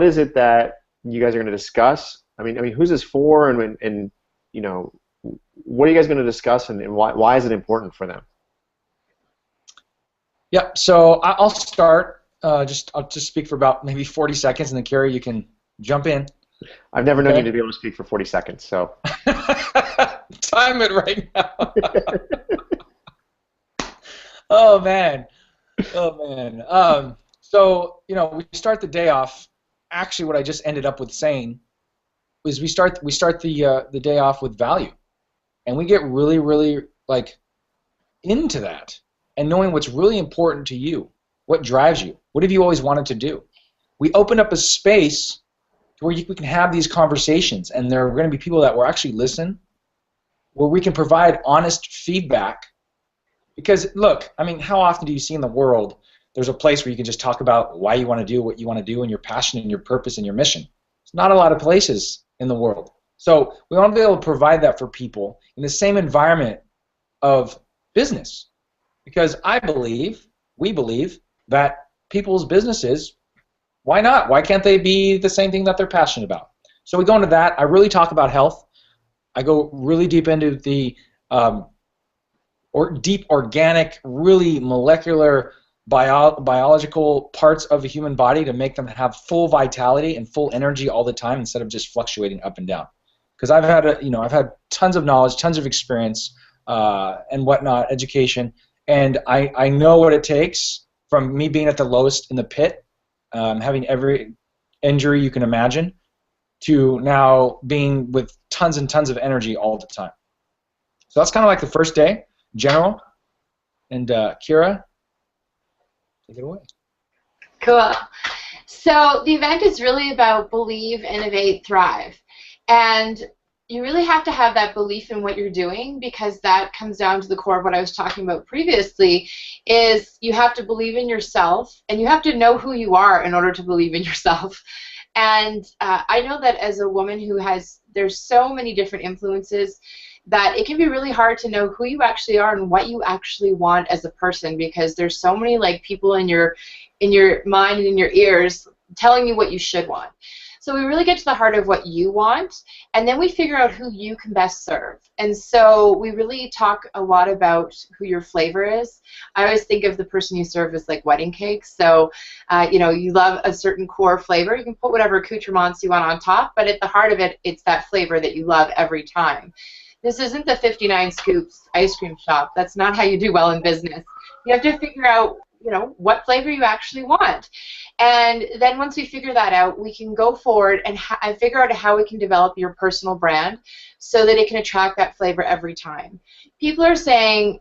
is it that you guys are going to discuss? I mean, who's this for, and what are you guys going to discuss, and why is it important for them? Yep. So I'll start. I'll just speak for about maybe 40 seconds, and then Ciara, you can jump in. I've never known you Okay. to be able to speak for 40 seconds, so. Time it right now. Oh man. Oh man. So we start the day off. Actually, what I just ended up with saying is we start the day off with value, and we get really, really like into that, and knowing what's really important to you, what drives you, what have you always wanted to do. We open up a space to where we can have these conversations, and there are going to be people that will actually listen, where we can provide honest feedback. Because look, I mean, how often do you see in the world there's a place where you can just talk about why you want to do what you want to do and your passion and your purpose and your mission? It's not a lot of places in the world. So we want to be able to provide that for people in the same environment of business. Because we believe that people's businesses, why not? Why can't they be the same thing that they're passionate about? So we go into that. I really talk about health. I go really deep into the deep organic, really molecular biological parts of the human body to make them have full vitality and full energy all the time instead of just fluctuating up and down. Because I've had tons of knowledge, tons of experience, and whatnot, education, and I know what it takes from me being at the lowest in the pit, having every injury you can imagine, to now being with tons and tons of energy all the time. So that's kind of like the first day, general. And Ciara, take it away. Cool. So the event is really about believe, innovate, thrive. And you really have to have that belief in what you're doing, because that comes down to the core of what I was talking about previously, is you have to believe in yourself, and you have to know who you are in order to believe in yourself. And I know that as a woman there's so many different influences that it can be really hard to know who you actually are and what you actually want as a person, because there's so many people in your mind and in your ears telling you what you should want. So we really get to the heart of what you want, and then we figure out who you can best serve. And so we really talk a lot about who your flavor is. I always think of the person you serve as like wedding cakes. So, you love a certain core flavor. You can put whatever accoutrements you want on top, but at the heart of it, it's that flavor that you love every time. This isn't the 59 Scoops ice cream shop. That's not how you do well in business. You have to figure out, what flavor you actually want. And then once we figure that out, we can go forward and figure out how we can develop your personal brand so that it can attract that flavor every time. People are saying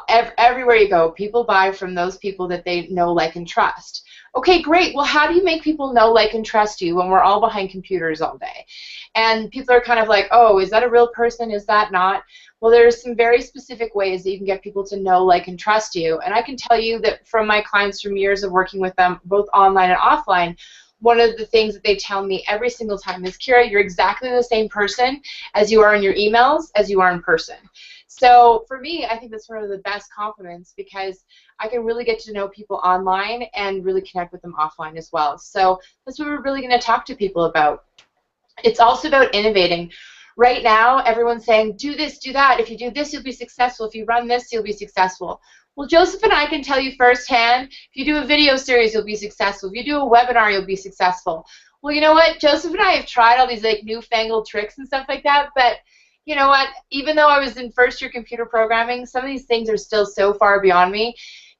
everywhere you go, people buy from those people that they know, like, and trust. Okay, great. Well, how do you make people know, like, and trust you when we're all behind computers all day? And people are kind of like, oh, is that a real person? Is that not? Well, there's some very specific ways that you can get people to know, like, and trust you. And I can tell you that from my clients, from years of working with them, both online and offline, one of the things that they tell me every single time is, Ciara, you're exactly the same person as you are in your emails as you are in person. So for me, I think that's one of the best compliments, because I can really get to know people online and really connect with them offline as well. So that's what we're really going to talk to people about. It's also about innovating. Right now, everyone's saying, do this, do that. If you do this, you'll be successful. If you run this, you'll be successful. Well, Joseph and I can tell you firsthand, if you do a video series, you'll be successful. If you do a webinar, you'll be successful. Well, you know what? Joseph and I have tried all these newfangled tricks and stuff like that, but you know what? Even though I was in first-year computer programming, some of these things are still so far beyond me.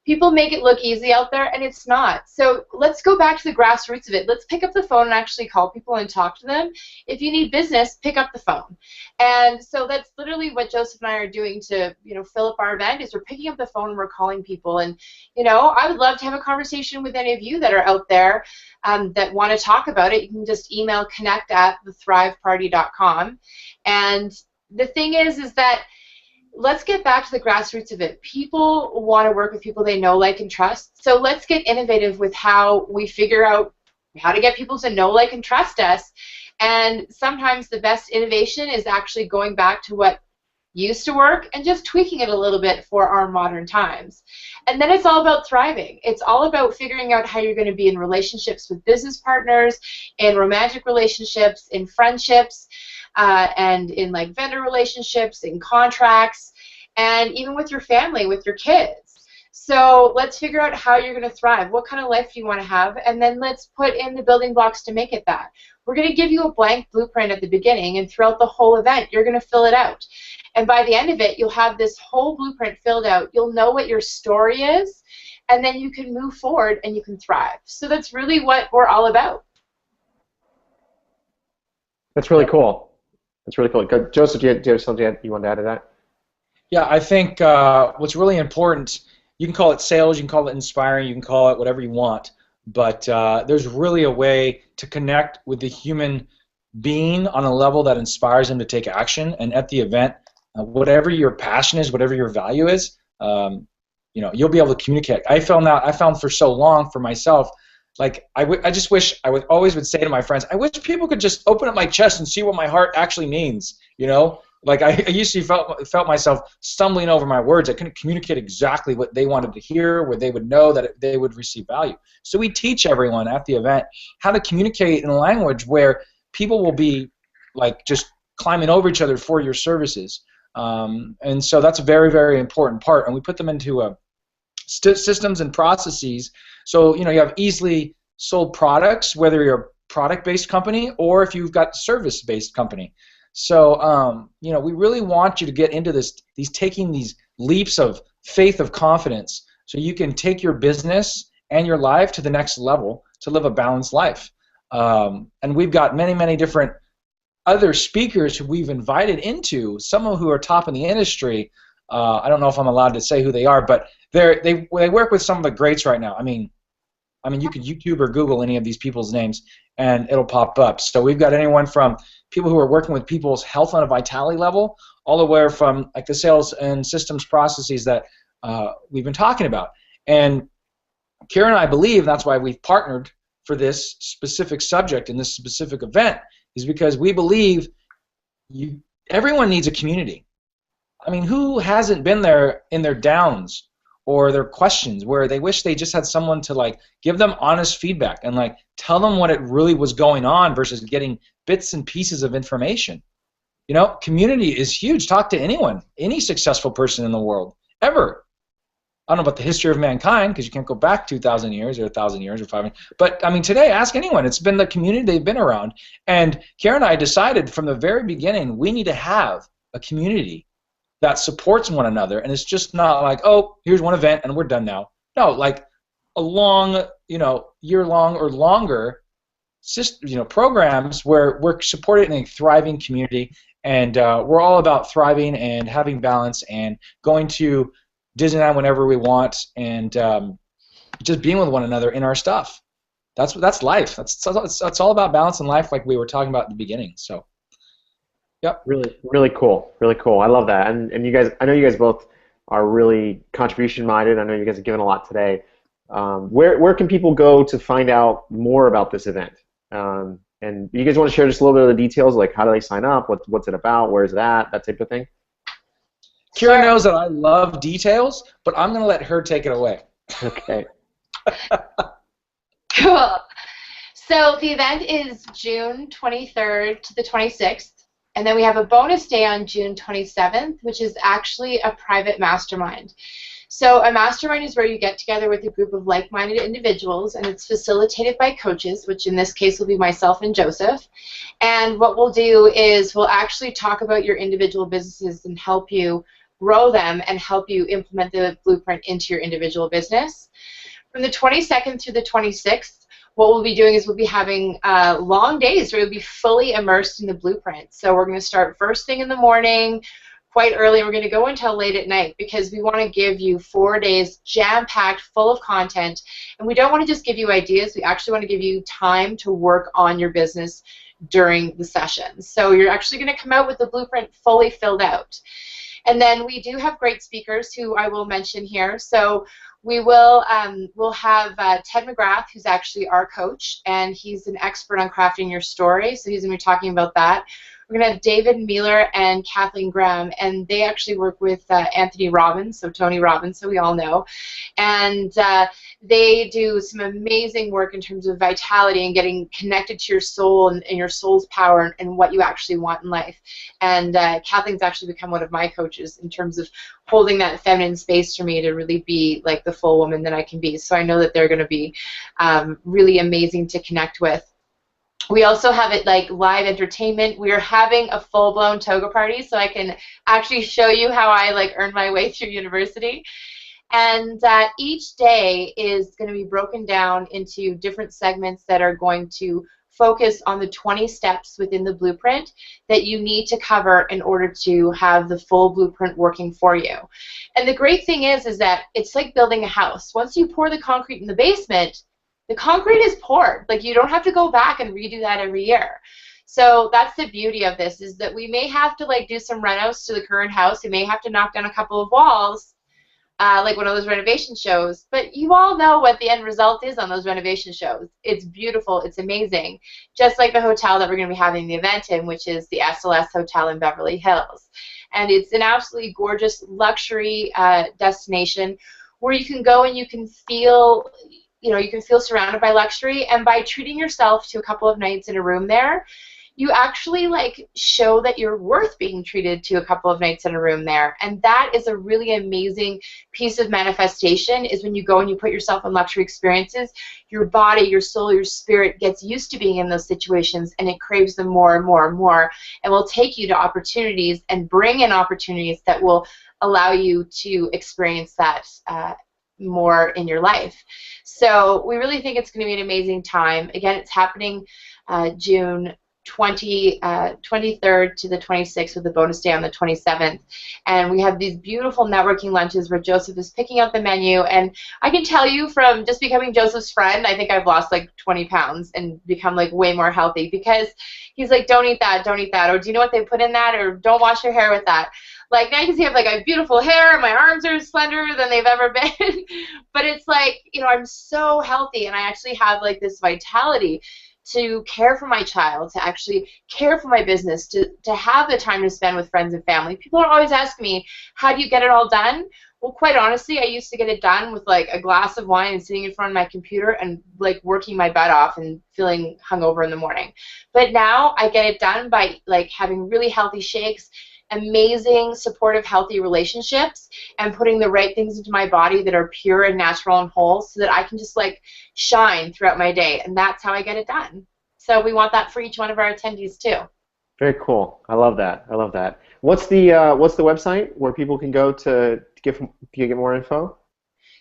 People make it look easy out there, and it's not. So let's go back to the grassroots of it. Let's pick up the phone and actually call people and talk to them. If you need business, pick up the phone. And so that's literally what Joseph and I are doing to, fill up our event, is we're picking up the phone and we're calling people. And, I would love to have a conversation with any of you that are out there that want to talk about it. You can just email connect@thethriveparty.com. And the thing is that let's get back to the grassroots of it. People want to work with people they know, like, and trust. So let's get innovative with how we figure out how to get people to know, like, and trust us. And sometimes the best innovation is actually going back to what used to work and just tweaking it a little bit for our modern times. And then it's all about thriving. It's all about figuring out how you're going to be in relationships with business partners, in romantic relationships, in friendships, and in vendor relationships, in contracts, and even with your family, with your kids. So let's figure out how you're going to thrive. What kind of life do you want to have? And then let's put in the building blocks to make it that. We're going to give you a blank blueprint at the beginning, and throughout the whole event, you're going to fill it out. And by the end of it, you'll have this whole blueprint filled out. You'll know what your story is, and then you can move forward and you can thrive. So that's really what we're all about. That's really cool. That's really cool. Joseph, do you have something you want to add to that? Yeah, I think what's really important, you can call it sales, you can call it inspiring, you can call it whatever you want, but there's really a way to connect with the human being on a level that inspires them to take action. And at the event, whatever your passion is, whatever your value is, you know, you'll be able to communicate. I found for so long for myself, like I just wish I would always say to my friends, I wish people could just open up my chest and see what my heart actually means. You know, like I used to felt myself stumbling over my words. I couldn't communicate exactly what they wanted to hear, where they would know that they would receive value. So we teach everyone at the event how to communicate in a language where people will be like just climbing over each other for your services. And so that's a very, very important part. And we put them into systems and processes. So, you know, you have easily sold products, whether you're a product-based company or if you've got a service-based company. So, you know, we really want you to get into taking these leaps of faith, of confidence, so you can take your business and your life to the next level to live a balanced life. And we've got many, many different other speakers who we've invited into, some of who are top in the industry. I don't know if I'm allowed to say who they are, but they work with some of the greats right now. I mean, you could YouTube or Google any of these people's names, and it'll pop up. So we've got anyone from people who are working with people's health on a vitality level, all the way from like the sales and systems processes that we've been talking about. And Ciara and I believe that's why we've partnered for this specific subject in this specific event, is because we believe everyone needs a community. I mean, who hasn't been there in their downs or their questions where they wish they just had someone to like give them honest feedback and like tell them what it really was going on versus getting bits and pieces of information. You know, community is huge. Talk to anyone, any successful person in the world, ever. I don't know about the history of mankind because you can't go back 2,000 years or 1,000 years or 500. But I mean, today, ask anyone. It's been the community they've been around. And Ciara and I decided from the very beginning we need to have a community that supports one another, and it's just not like, oh, here's one event and we're done now. No, like a long, you know, year-long or longer, programs where we're supported in a thriving community, and we're all about thriving and having balance and going to Disneyland whenever we want, and just being with one another in our stuff. That's life. That's all about balance in life, like we were talking about at the beginning. So. Yep. Really cool. Really cool. I love that. And you guys, I know you guys both are really contribution minded. I know you guys have given a lot today. Where can people go to find out more about this event? And you guys want to share just a little bit of the details, like how do they sign up? What's it about? Where's it at? That type of thing. Ciara knows that I love details, but I'm going to let her take it away. Okay. Cool. So the event is June 23rd to the 26th. And then we have a bonus day on June 27th, which is actually a private mastermind. So a mastermind is where you get together with a group of like-minded individuals, and it's facilitated by coaches, which in this case will be myself and Joseph. And what we'll do is we'll actually talk about your individual businesses and help you grow them and help you implement the blueprint into your individual business. From the 22nd through the 26th, what we'll be doing is we'll be having long days where we'll be fully immersed in the blueprint. So we're going to start first thing in the morning, quite early, and we're going to go until late at night because we want to give you 4 days jam-packed, full of content. And we don't want to just give you ideas. We actually want to give you time to work on your business during the sessions. So you're actually going to come out with the blueprint fully filled out. And then we do have great speakers who I will mention here. So We'll have Ted McGrath, who's actually our coach, and he's an expert on crafting your story, so he's going to be talking about that. We're going to have David Mealer and Kathleen Graham, and they actually work with Anthony Robbins, so Tony Robbins, so we all know. And they do some amazing work in terms of vitality and getting connected to your soul and your soul's power and what you actually want in life. And Kathleen's actually become one of my coaches in terms of holding that feminine space for me to really be like the full woman that I can be. So I know that they're going to be really amazing to connect with. We also have it like live entertainment. We are having a full-blown toga party, so I can actually show you how I like earned my way through university. And each day is going to be broken down into different segments that are going to focus on the 20 steps within the blueprint that you need to cover in order to have the full blueprint working for you. And the great thing is that it's like building a house. Once you pour the concrete in the basement, the concrete is poured. Like, you don't have to go back and redo that every year. So that's the beauty of this, is that we may have to like do some renos to the current house. We may have to knock down a couple of walls, like one of those renovation shows. But you all know what the end result is on those renovation shows. It's beautiful. It's amazing. Just like the hotel that we're going to be having the event in, which is the SLS Hotel in Beverly Hills. And it's an absolutely gorgeous luxury destination where you can go and you can feel, you can feel surrounded by luxury, and by treating yourself to a couple of nights in a room there, you actually like show that you're worth being treated to a couple of nights in a room there. And that is a really amazing piece of manifestation, is when you go and you put yourself in luxury experiences, your body, your soul, your spirit gets used to being in those situations, and it craves them more and more and more, and will take you to opportunities and bring in opportunities that will allow you to experience that more in your life. So we really think it's going to be an amazing time. Again, it's happening June 23rd to the 26th, with a bonus day on the 27th. And we have these beautiful networking lunches where Joseph is picking out the menu. And I can tell you, from just becoming Joseph's friend, I think I've lost like 20 pounds and become like way more healthy, because he's like, don't eat that, or do you know what they put in that, or don't wash your hair with that. Like, now you can see I have like I have beautiful hair, and my arms are slender than they've ever been. But it's like, I'm so healthy, and I actually have like this vitality to care for my child, to actually care for my business, to have the time to spend with friends and family. People are always asking me, how do you get it all done? Well, quite honestly, I used to get it done with like a glass of wine and sitting in front of my computer and like working my butt off and feeling hungover in the morning. But now I get it done by like having really healthy shakes, amazing, supportive, healthy relationships, and putting the right things into my body that are pure and natural and whole, so that I can just like shine throughout my day. And that's how I get it done. So we want that for each one of our attendees too. Very cool. I love that. I love that. What's the website where people can go to get more info?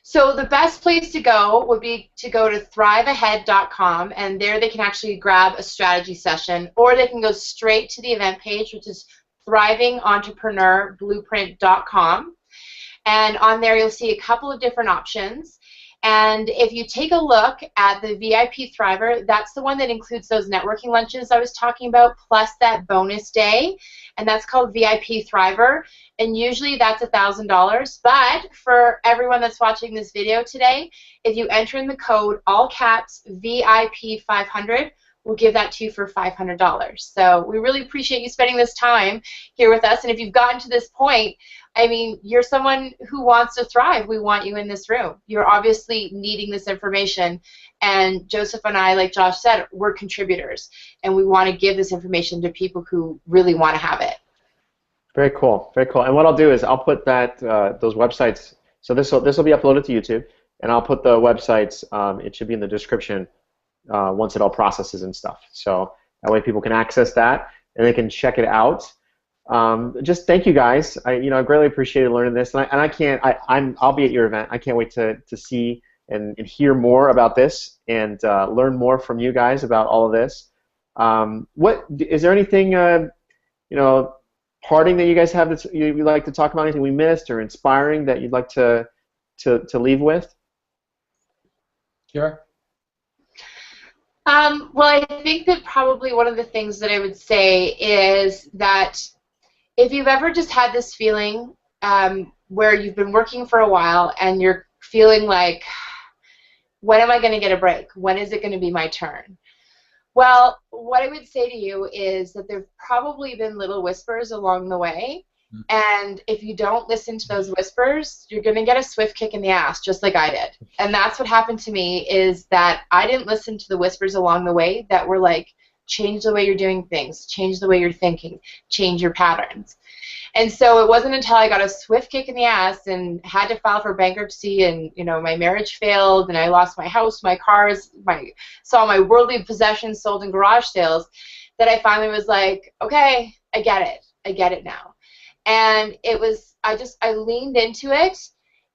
So the best place to go would be to go to thriveahead.com, and there they can actually grab a strategy session, or they can go straight to the event page, which is thrivingentrepreneurblueprint.com, and on there you'll see a couple of different options. And if you take a look at the VIP Thriver, that's the one that includes those networking lunches I was talking about, plus that bonus day, and that's called VIP Thriver, and usually that's $1,000. But for everyone that's watching this video today, if you enter in the code, all caps, VIP 500, we'll give that to you for $500. So we really appreciate you spending this time here with us. And if you've gotten to this point, I mean, you're someone who wants to thrive. We want you in this room. You're obviously needing this information. And Joseph and I, like Josh said, we're contributors. And we want to give this information to people who really want to have it. Very cool. Very cool. And what I'll do is I'll put that those websites. So this will be uploaded to YouTube, and I'll put the websites. It should be in the description once it all processes and stuff. So that way people can access that and they can check it out. Just thank you guys. I greatly appreciated learning this, and I'll be at your event. I can't wait to see and hear more about this and learn more from you guys about all of this. What is there anything parting that you guys have that you'd like to talk about? Anything we missed or inspiring that you'd like to leave with? Sure. Well, I think that probably one of the things that I would say is that if you've ever just had this feeling where you've been working for a while and you're feeling like, when am I going to get a break? When is it going to be my turn? Well, what I would say to you is that there've probably been little whispers along the way, and if you don't listen to those whispers, you're going to get a swift kick in the ass, just like I did. And that's what happened to me, is that I didn't listen to the whispers along the way that were like, change the way you're doing things, change the way you're thinking, change your patterns. And so it wasn't until I got a swift kick in the ass and had to file for bankruptcy, and my marriage failed, and I lost my house, my cars, saw my worldly possessions sold in garage sales, that I finally was like, okay, I get it now. And it was, I leaned into it,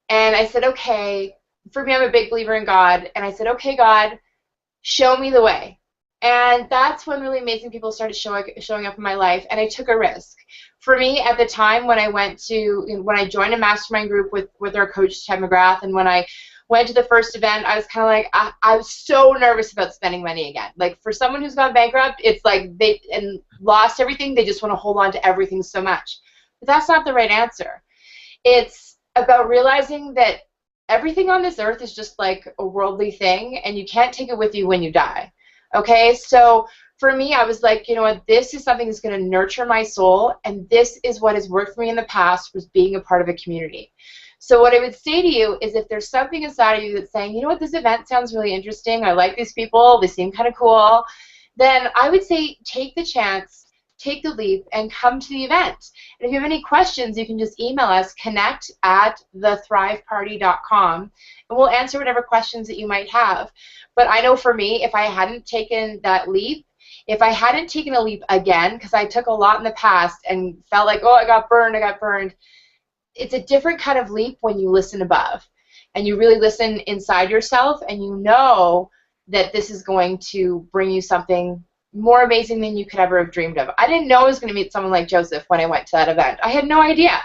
and I said, okay, for me, I'm a big believer in God, and I said, okay, God, show me the way. And that's when really amazing people started showing up in my life, and I took a risk. For me, at the time when I joined a mastermind group with our coach, Ted McGrath, and when I went to the first event, I was kind of like, I was so nervous about spending money again. Like, for someone who's gone bankrupt, it's like and lost everything, they just want to hold on to everything so much. But that's not the right answer. It's about realizing that everything on this earth is just like a worldly thing, and you can't take it with you when you die. Okay, so for me, I was like, you know what, this is something that's going to nurture my soul, and this is what has worked for me in the past, was being a part of a community. So what I would say to you is, if there's something inside of you that's saying, you know what, this event sounds really interesting, I like these people, they seem kind of cool, then I would say take the chance, take the leap, and come to the event. And if you have any questions, you can just email us, connect@thethriveparty.com, and we'll answer whatever questions that you might have. But I know for me, if I hadn't taken that leap, if I hadn't taken a leap again, because I took a lot in the past and felt like, oh, I got burned, it's a different kind of leap when you listen above. And you really listen inside yourself, and you know that this is going to bring you something more amazing than you could ever have dreamed of. I didn't know I was going to meet someone like Joseph when I went to that event. I had no idea.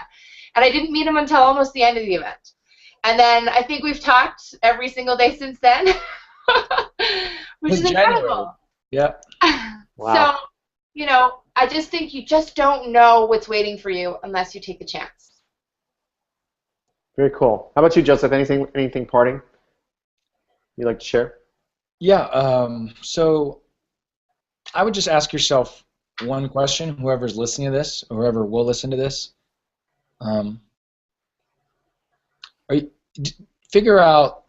And I didn't meet him until almost the end of the event. And then I think we've talked every single day since then, which is incredible. Yeah. Wow. So, I just think you just don't know what's waiting for you unless you take the chance. Very cool. How about you, Joseph? Anything parting you'd like to share? Yeah. So I would just ask yourself one question, whoever's listening to this, or whoever will listen to this. Figure out,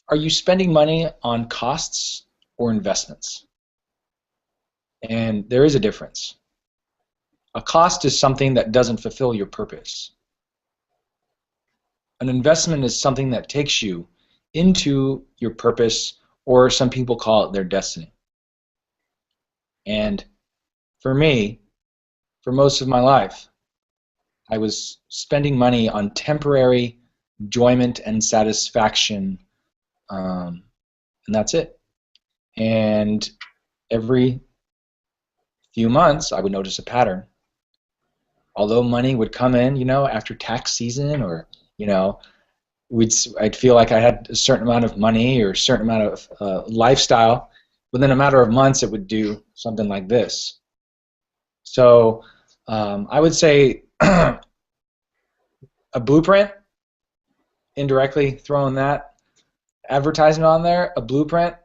are you spending money on costs or investments? And there is a difference. A cost is something that doesn't fulfill your purpose. An investment is something that takes you into your purpose, or some people call it their destiny. And for me, for most of my life, I was spending money on temporary enjoyment and satisfaction, and that's it. And every few months, I would notice a pattern. Although money would come in, after tax season, or I'd feel like I had a certain amount of money or a certain amount of lifestyle. Within a matter of months, it would do something like this. So I would say a blueprint, indirectly throwing that advertisement on there, a blueprint.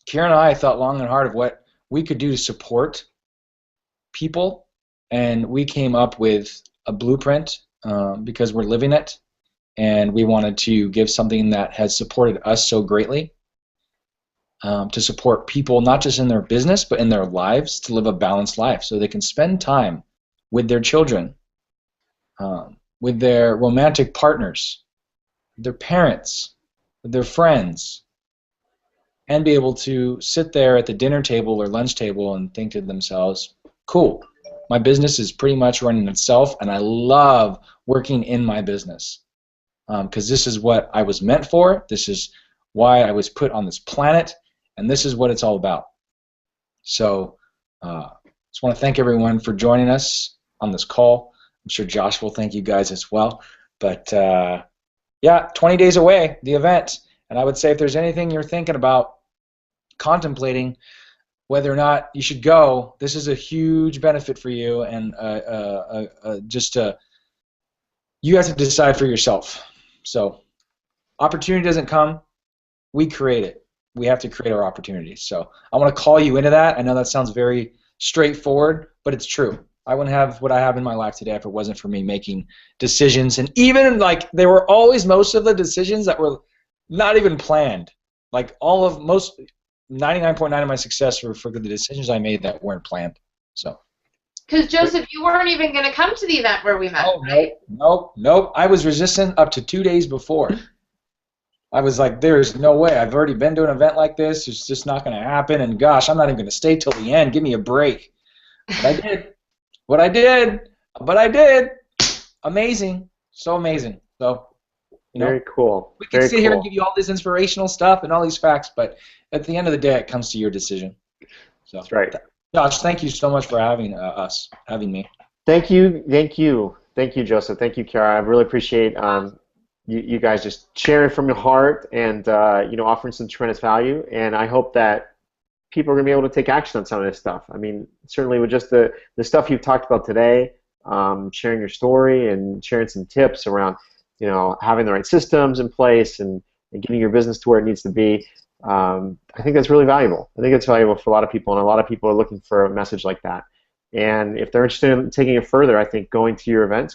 Ciara and I thought long and hard of what we could do to support people, and we came up with a blueprint because we're living it, and we wanted to give something that has supported us so greatly, to support people not just in their business but in their lives, to live a balanced life so they can spend time with their children, with their romantic partners, with their parents, with their friends, and be able to sit there at the dinner table or lunch table and think to themselves, cool, my business is pretty much running itself, and I love working in my business because this is what I was meant for, this is why I was put on this planet, and this is what it's all about. So just want to thank everyone for joining us on this call. I'm sure Josh will thank you guys as well. But yeah, 20 days away, the event. And I would say if there's anything you're thinking about contemplating whether or not you should go, this is a huge benefit for you, and you have to decide for yourself. So opportunity doesn't come, we create it. We have to create our opportunities. So I want to call you into that. I know that sounds very straightforward, but it's true. I wouldn't have what I have in my life today if it wasn't for me making decisions. And even like there were always most of the decisions that were not even planned. Like most 99.9 of my success were for the decisions I made that weren't planned. So. Because Joseph, you weren't even going to come to the event where we met, right? Nope. I was resistant up to 2 days before. I was like, there's no way. I've already been to an event like this. It's just not going to happen. And gosh, I'm not even going to stay till the end. Give me a break. But I did. But I did. Amazing. So amazing. So, very cool. We can sit here and give you all this inspirational stuff and all these facts, but at the end of the day, it comes to your decision. So, that's right. Josh, thank you so much for having me. Thank you, Joseph. Thank you, Ciara. I really appreciate you guys just sharing from your heart and offering some tremendous value. And I hope that people are going to be able to take action on some of this stuff. I mean, certainly with just the stuff you've talked about today, sharing your story and sharing some tips around having the right systems in place and getting your business to where it needs to be. I think that's really valuable. I think it's valuable for a lot of people, and a lot of people are looking for a message like that. And if they're interested in taking it further, I think going to your event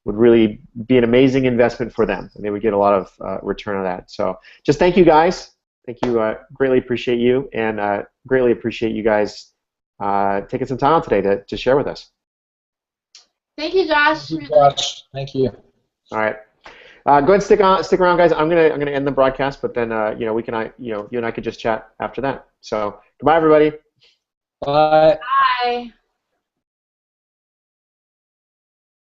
would really be an amazing investment for them, and they would get a lot of return on that. So just thank you guys. Thank you. Greatly appreciate you, and greatly appreciate you guys taking some time out today to share with us. Thank you, Josh. Thank you, Josh. Thank you. All right. Go ahead and stick around, guys. I'm gonna end the broadcast, but then you and I could just chat after that. So goodbye, everybody. Bye. Bye.